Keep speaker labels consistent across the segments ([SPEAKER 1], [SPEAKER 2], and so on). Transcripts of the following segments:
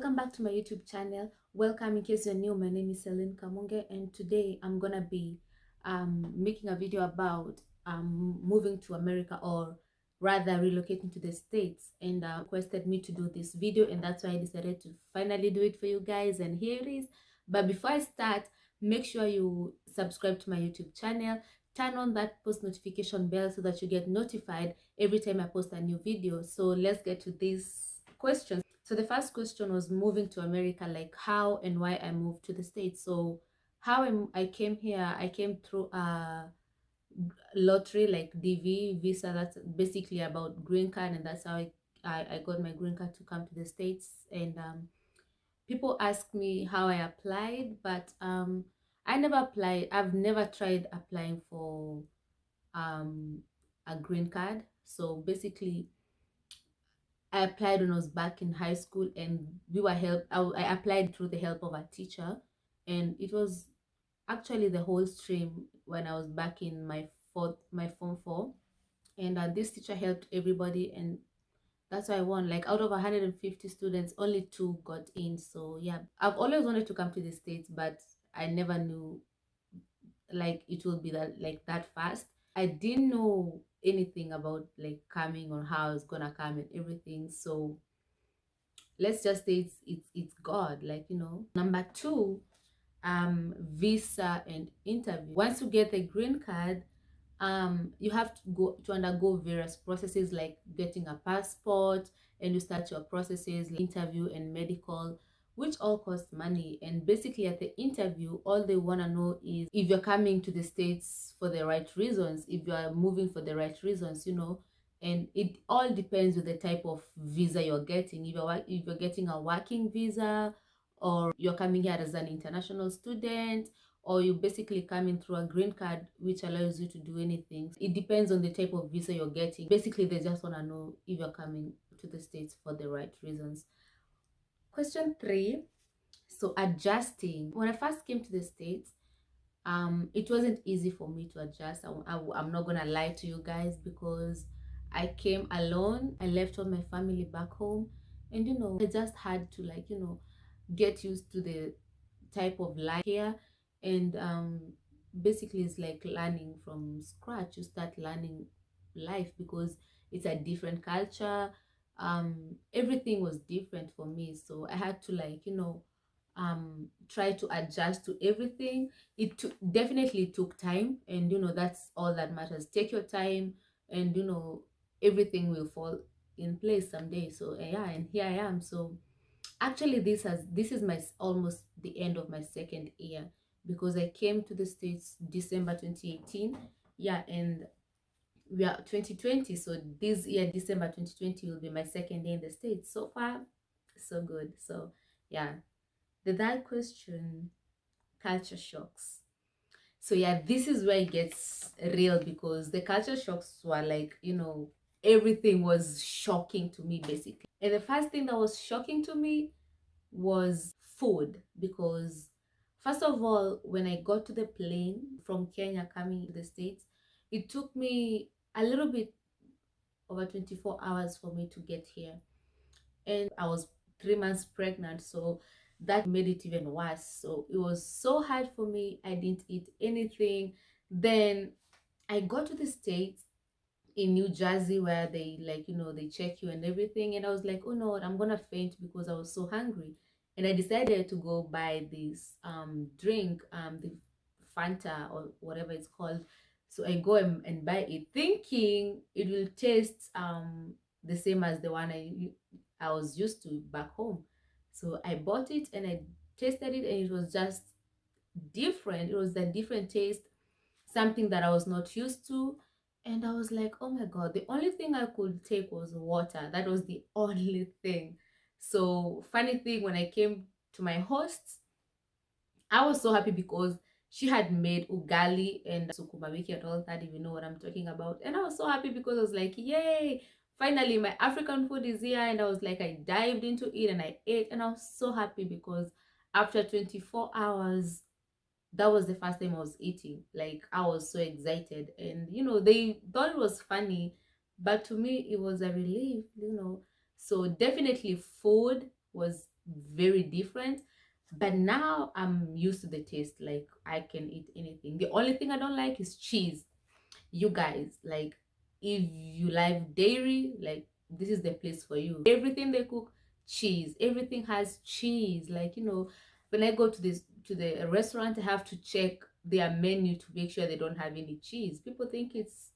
[SPEAKER 1] Welcome back to my YouTube channel. Welcome. In case you're new, my name is Celine Kamunge, and today I'm gonna be making a video about moving to America, or rather relocating to the States, and requested me to do this video, and that's why I decided to finally do it for you guys, and here it is. But before I start, make sure you subscribe to my YouTube channel, turn on that post notification bell so that you get notified every time I post a new video. So let's get to these questions. So the first question was moving to America, like how and why I moved to the States. So how I came here, I came through a lottery, like DV visa. That's basically about green card, and that's how I got my green card to come to the States. And people ask me how I applied, but I never applied. I've never tried applying for a green card. So basically I applied when I was back in high school, and we were I applied through the help of a teacher, and it was actually the whole stream when I was back in my form 4, and this teacher helped everybody, and that's why I won. Like out of 150 students, only 2 got in. So yeah, I've always wanted to come to the States, but I never knew like it will be that fast. I didn't know anything about like coming or how I was gonna come and everything. So let's just say it's God, like, you know. Number 2, visa and interview. Once you get the green card, you have to undergo various processes like getting a passport, and you start your processes like interview and medical, which all cost money. And basically at the interview, all they want to know is if you're coming to the States for the right reasons, if you are moving for the right reasons, you know. And it all depends with the type of visa you're getting. If you're getting a working visa, or you're coming here as an international student, or you basically coming through a green card which allows you to do anything. It depends on the type of visa you're getting. Basically they just want to know if you're coming to the States for the right reasons. Question 3. So adjusting. When I first came to the States, it wasn't easy for me to adjust. I'm not gonna lie to you guys, because I came alone. I left all my family back home, and you know, I just had to, like, you know, get used to the type of life here. And basically it's like learning from scratch. You start learning life because it's a different culture. Everything was different for me, so I had to, like, you know, try to adjust to everything. Definitely took time, and you know, that's all that matters. Take your time, and you know, everything will fall in place someday. So yeah, and here I am. So actually this is my almost the end of my second year, because I came to the States December 2018. Yeah, and we are 2020, so this year December 2020 will be my second year in the States. So far so good. So yeah, the third question, culture shocks. So yeah, this is where it gets real, because the culture shocks were like, you know, everything was shocking to me basically. And the first thing that was shocking to me was food, because first of all, when I got to the plane from Kenya coming to the States, it took me a little bit over 24 hours for me to get here, and I was 3 months pregnant, so that made it even worse. So it was so hard for me. I didn't eat anything. Then I got to the States in New Jersey, where they, like, you know, they check you and everything, and I was like, oh no, I'm gonna faint, because I was so hungry. And I decided to go buy this drink, the Fanta or whatever it's called. So I go and buy it, thinking it will taste the same as the one I was used to back home. So I bought it and I tasted it, and it was just different. It was a different taste, something that I was not used to. And I was like, oh my God, the only thing I could take was water. That was the only thing. So funny thing, when I came to my hosts, I was so happy because she had made ugali and sukuma wiki and all that, if you know what I'm talking about. And I was so happy because I was like, yay, finally my African food is here. And I was like, I dived into it and I ate, and I was so happy because after 24 hours, that was the first time I was eating. Like, I was so excited, and you know, they thought it was funny, but to me it was a relief, you know. So definitely food was very different. But now I'm used to the taste. Like I can eat anything. The only thing I don't like is cheese. You guys, like, if you like dairy, like, this is the place for you. Everything they cook, cheese. Everything has cheese. Like, when I go to the restaurant, I have to check their menu to make sure they don't have any cheese. People think it's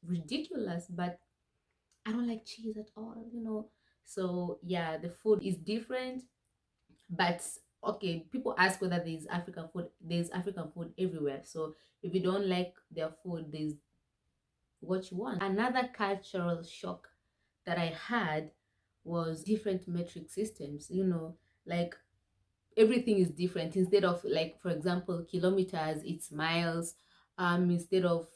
[SPEAKER 1] ridiculous, but I don't like cheese at all. So yeah, the food is different. But okay, people ask whether there's African food. There's African food everywhere. So if you don't like their food, there's what you want. Another cultural shock that I had was different metric systems. Like, everything is different. Instead of, like, for example, kilometers, it's miles. Instead of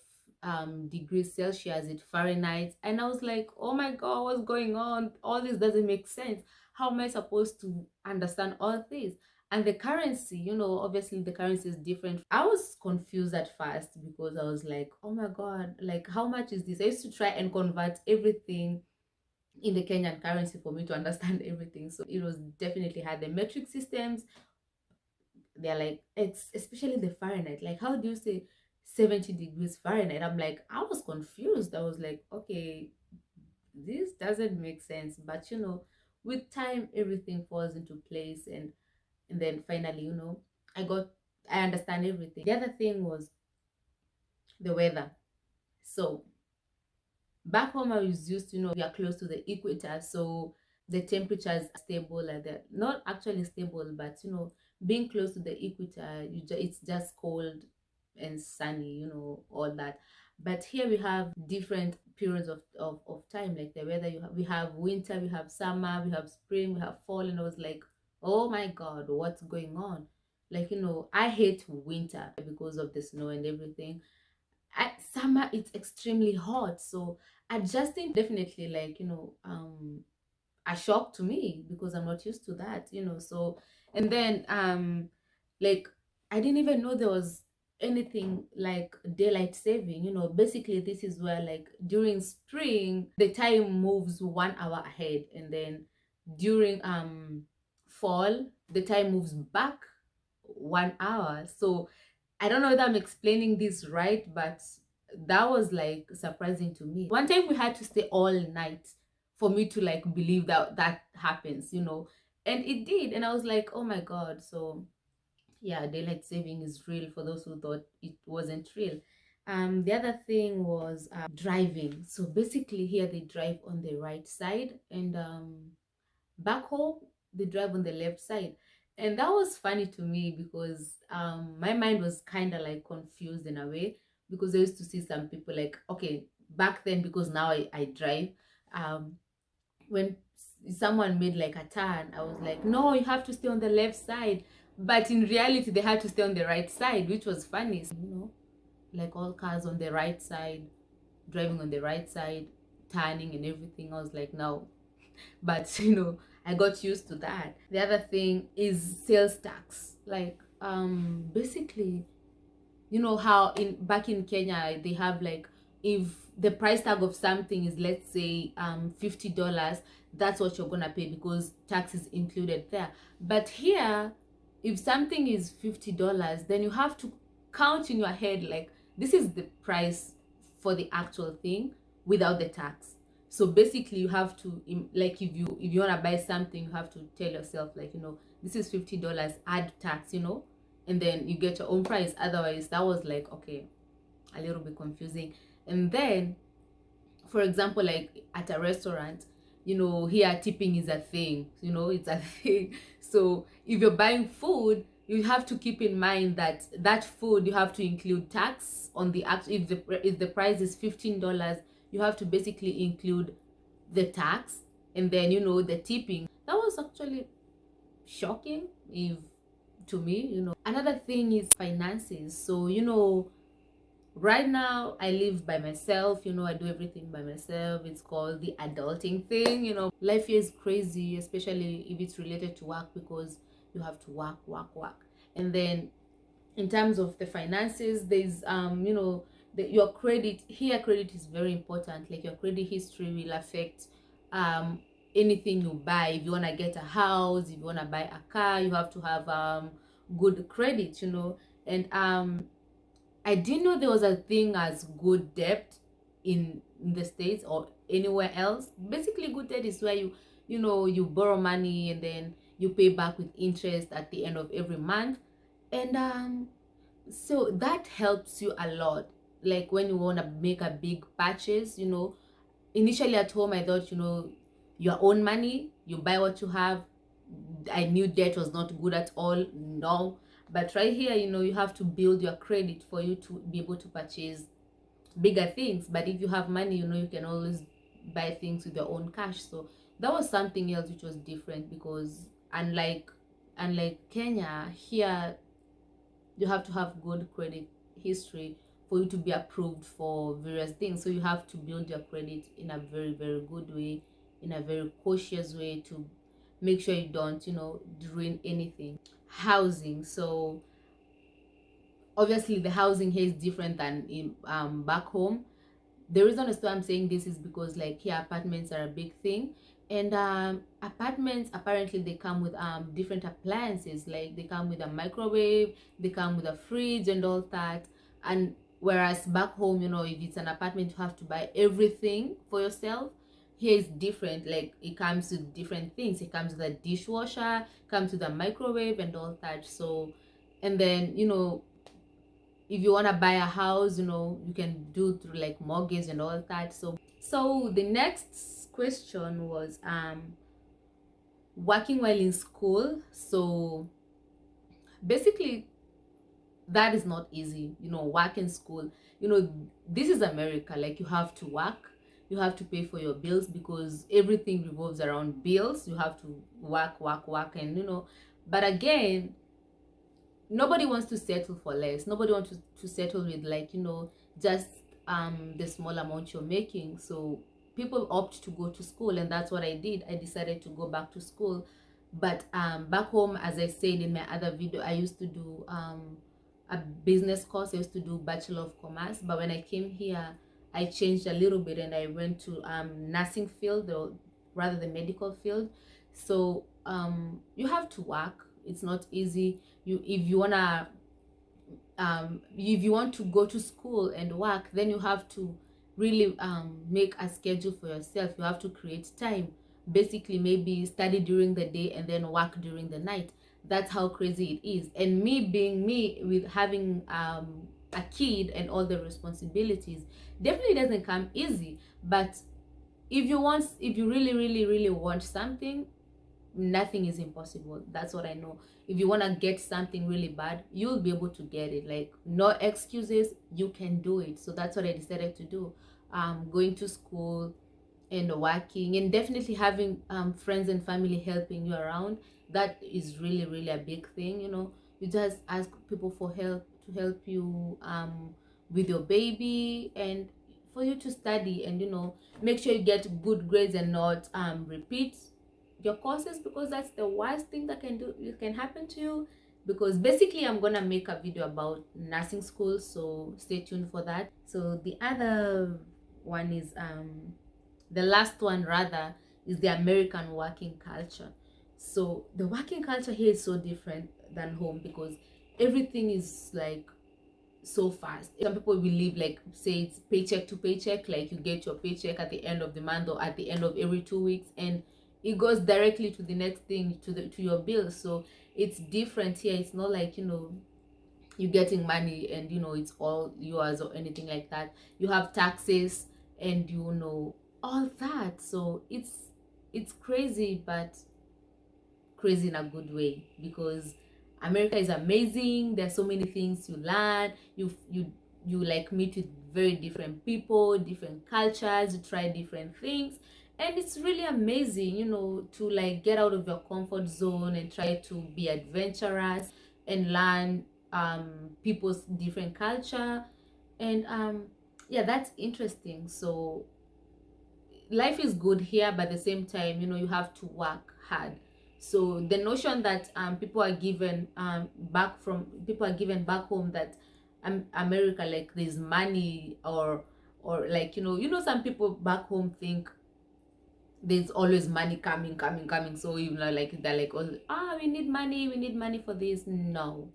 [SPEAKER 1] degrees Celsius, it's Fahrenheit. And I was like, oh my god, what's going on? All this doesn't make sense. How am I supposed to understand all this? And the currency, obviously the currency is different. I was confused at first because I was like, oh my god, like, how much is this? I used to try and convert everything in the Kenyan currency for me to understand everything. So it was definitely hard. The metric systems, they're like, it's especially the Fahrenheit. Like, how do you say 70 degrees Fahrenheit? I'm like, I was confused. I was like, okay, this doesn't make sense. But with time, everything falls into place, and then finally, I understand everything. The other thing was the weather. So back home, I was used to, we are close to the equator, so the temperatures are stable, like that. Not actually stable, but being close to the equator, it's just cold and sunny, all that. But here we have different periods of time, like the weather. We have winter, we have summer, we have spring, we have fall, and I was like, oh my god, what's going on? Like, I hate winter because of the snow and everything. At summer, it's extremely hot, so adjusting definitely, like, a shock to me because I'm not used to that. So, and then like, I didn't even know there was anything like daylight saving. Basically, this is where, like, during spring the time moves 1 hour ahead, and then during fall the time moves back 1 hour. So I don't know whether I'm explaining this right, but that was like surprising to me. One time we had to stay all night for me to, like, believe that that happens. And it did. And I was like, oh my god. So yeah, daylight saving is real for those who thought it wasn't real. The other thing was driving. So basically here they drive on the right side, and back home they drive on the left side. And that was funny to me because my mind was kind of like confused in a way, because I used to see some people, like, okay, back then, because now I drive, um when someone made like a turn, I was like, no, you have to stay on the left side. But in reality they had to stay on the right side, which was funny. So, like, all cars on the right side, driving on the right side, turning and everything. I was like, no. But I got used to that. The other thing is sales tax. Like, basically, how in back in Kenya they have, like, if the price tag of something is, let's say, $50, that's what you're gonna pay because tax is included there. But here, if something is $50, then you have to count in your head, like, this is the price for the actual thing without the tax. So basically you have to, like, if you want to buy something, you have to tell yourself, like, this is $50, add tax, and then you get your own price. Otherwise, that was like, okay, a little bit confusing. And then, for example, like at a restaurant, here tipping is a thing. It's a thing. So if you're buying food, you have to keep in mind that that food, you have to include tax on the actual. If the price is $15, you have to basically include the tax, and then the tipping. That was actually shocking, if to me. Another thing is finances. So right now I live by myself. I do everything by myself. It's called the adulting thing. Life here is crazy, especially if it's related to work, because you have to work. And then in terms of the finances, there's your credit. Here credit is very important. Like, your credit history will affect anything you buy. If you want to get a house, if you want to buy a car, you have to have good credit, you know. And I didn't know there was a thing as good debt in the States or anywhere else. Basically, good debt is where you know, you borrow money and then you pay back with interest at the end of every month. And so that helps you a lot, like when you want to make a big purchase, you know. Initially at home I thought, you know, your own money, you buy what you have. I knew debt was not good at all. No. But right here, you know, you have to build your credit for you to be able to purchase bigger things. But if you have money, you know, you can always buy things with your own cash. So that was something else which was different, because unlike Kenya, here you have to have good credit history for you to be approved for various things. So you have to build your credit in a very, very good way, in a very cautious way, to make sure you don't, you know, ruin anything. Housing. So obviously the housing here is different than in back home. The reason as to I'm saying this is because, like, here apartments are a big thing. And apartments, apparently they come with different appliances, like they come with a microwave, they come with a fridge and all that. And whereas back home, you know, if it's an apartment, you have to buy everything for yourself. Here is different. Like, it comes with different things. It comes with a dishwasher, comes with a microwave and all that. So, and then, you know, if you want to buy a house, you know, you can do through like mortgage and all that. So the next question was working while in school. So basically that is not easy, you know. Work in school, you know, this is America. Like, you have to work, you have to pay for your bills, because everything revolves around bills. You have to work, and, you know, but again, nobody wants to settle for less. Nobody wants to settle with, like, you know, just the small amount you're making. So people opt to go to school, and that's what I did. I decided to go back to school. But back home, as I said in my other video, I used to do a business course. I used to do Bachelor of Commerce. But when I came here, I changed a little bit, and I went to nursing field, or rather the medical field. So you have to work. It's not easy. If you want to go to school and work, then you have to really make a schedule for yourself. You have to create time. Basically, maybe study during the day and then work during the night. That's how crazy it is. And me being me, with having a kid and all the responsibilities, definitely doesn't come easy. But if you really, really, really want something, nothing is impossible. That's what I know. If you want to get something really bad, you'll be able to get it. Like, no excuses, you can do it. So that's what I decided to do. Going to school and working, and definitely having friends and family helping you around. That is really, really a big thing, you know. You just ask people for help, to help you with your baby, and for you to study, and, you know, make sure you get good grades and not repeat your courses, because that's the worst thing that can happen to you. Because basically, I'm gonna make a video about nursing school, so stay tuned for that. So the other one is the last one rather, is the American working culture. So the working culture here is so different than home, because everything is like so fast. Some people will live, like, say it's paycheck to paycheck. Like, you get your paycheck at the end of the month or at the end of every 2 weeks, and it goes directly to the next thing, to your bills. So it's different here. It's not like, you know, you're getting money and, you know, it's all yours or anything like that. You have taxes and, you know, all that. So it's crazy, but crazy in a good way, because America is amazing. There's so many things you learn. You like meet with very different people, different cultures. You try different things, and it's really amazing, you know, to like get out of your comfort zone and try to be adventurous and learn people's different culture. And yeah, that's interesting. So life is good here, but at the same time, you know, you have to work hard. So the notion that people are given back home, that America, like, there's money, or like, you know, some people back home think there's always money coming. So you know, like they're like, oh, we need money for this. No,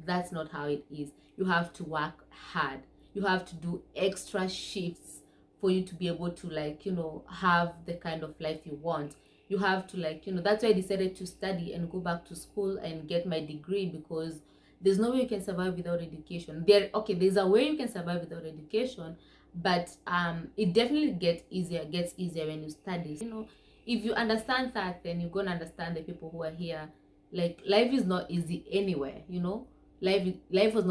[SPEAKER 1] that's not how it is. You have to work hard. You have to do extra shifts for you to be able to, like, you know, have the kind of life you want. You have to, like, you know, that's why I decided to study and go back to school and get my degree, because there's no way you can survive without education. There's a way you can survive without education, but it definitely gets easier when you study. You know, if you understand that, then you're gonna understand the people who are here. Like, life is not easy anywhere, you know. Life was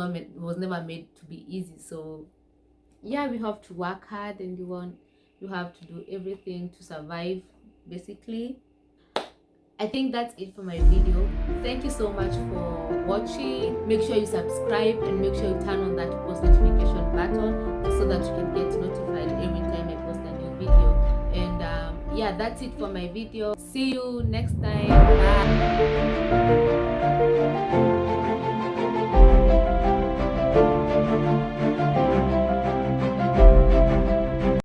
[SPEAKER 1] never made to be easy. So yeah, we have to work hard, and you have to do everything to survive, basically. I think that's it for my video. Thank you so much for watching. Make sure you subscribe and make sure you turn on that post notification button so that you can get notified every time I post a new video. And yeah, that's it for my video. See you next time. Bye.